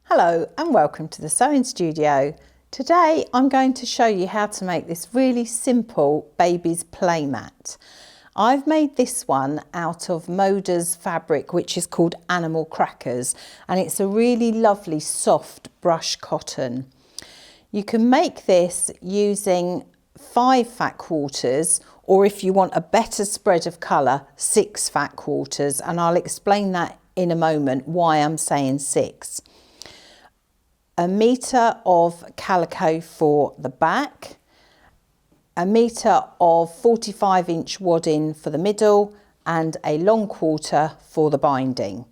Hello and welcome to the sewing studio. Today I'm going to show you how to make this really simple baby's play mat. I've made this one out of Moda's fabric, which is called Animal Crackers, and it's a really lovely soft brush cotton. You can make this using 5 fat quarters, or if you want a better spread of colour, 6 fat quarters, and I'll explain that in a moment why I'm saying 6. A metre of calico for the back, a metre of 45-inch wadding for the middle, and a long quarter for the binding.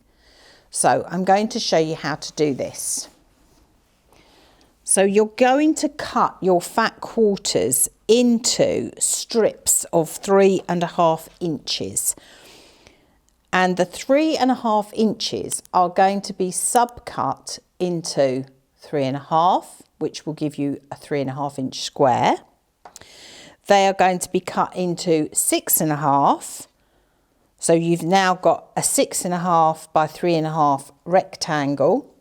So I'm going to show you how to do this. So you're going to cut your fat quarters into strips of 3.5 inches. And the 3.5 inches are going to be subcut into 3.5, which will give you a 3.5 inch square. They are going to be cut into 6.5. So you've now got a 6.5 by 3.5 rectangle.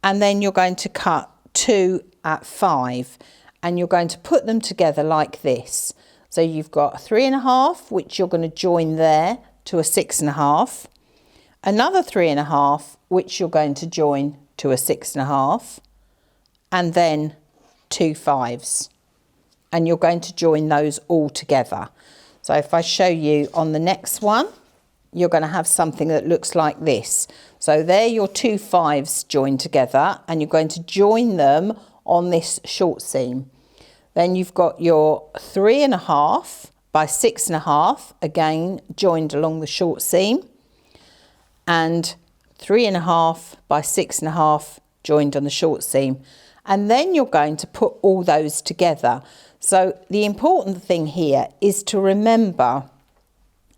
And then you're going to cut 2 at 5, and you're going to put them together like this. So you've got a 3.5, which you're going to join there to a 6.5, another 3.5, which you're going to join to a 6.5, and then 2 5s, and you're going to join those all together. So if I show you on the next one, you're going to have something that looks like this. So there your 2 5s joined together, and you're going to join them on this short seam. Then you've got your 3.5 by 6.5, again joined along the short seam, and 3.5 by 6.5 joined on the short seam. And then you're going to put all those together. So the important thing here is to remember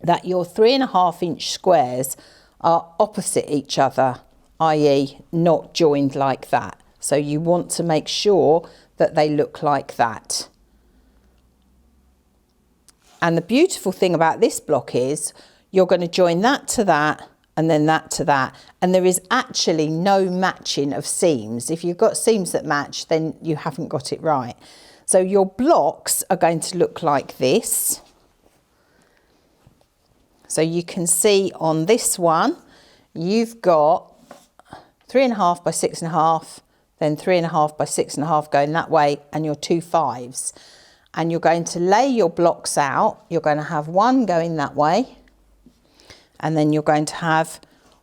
that your 3.5 inch squares are opposite each other, i.e. not joined like that. So you want to make sure that they look like that. And the beautiful thing about this block is you're going to join that to that, and then that to that, and there is actually no matching of seams. If you've got seams that match, then you haven't got it right. So your blocks are going to look like this. So you can see on this one, you've got 3.5 by 6.5, then 3.5 by 6.5 going that way, and your 2 5s. And you're going to lay your blocks out. You're going to have one going that way, and then you're going to have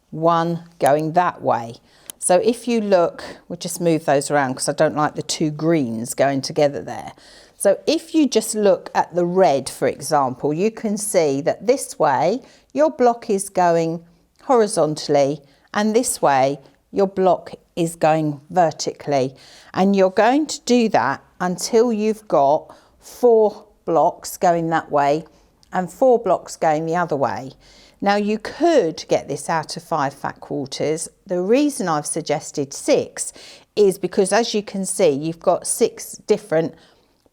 one going that way. So if you look, we'll just move those around because I don't like the 2 greens going together there. So if you just look at the red, for example, you can see that this way your block is going horizontally, and this way your block is going vertically. And you're going to do that until you've got 4 blocks going that way and 4 blocks going the other way. Now you could get this out of 5 fat quarters. The reason I've suggested 6 is because, as you can see, you've got 6 different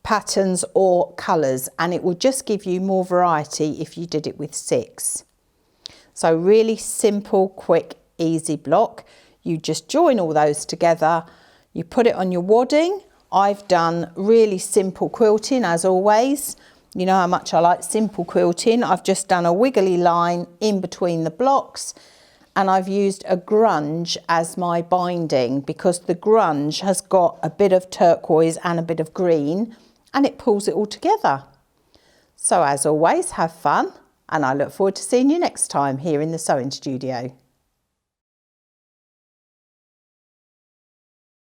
patterns or colours, and it will just give you more variety if you did it with 6. So really simple, quick, easy block. You just join all those together, you put it on your wadding. I've done really simple quilting as always. You know how much I like simple quilting. I've just done a wiggly line in between the blocks, and I've used a grunge as my binding because the grunge has got a bit of turquoise and a bit of green, and it pulls it all together. So as always, have fun, and I look forward to seeing you next time here in the sewing studio.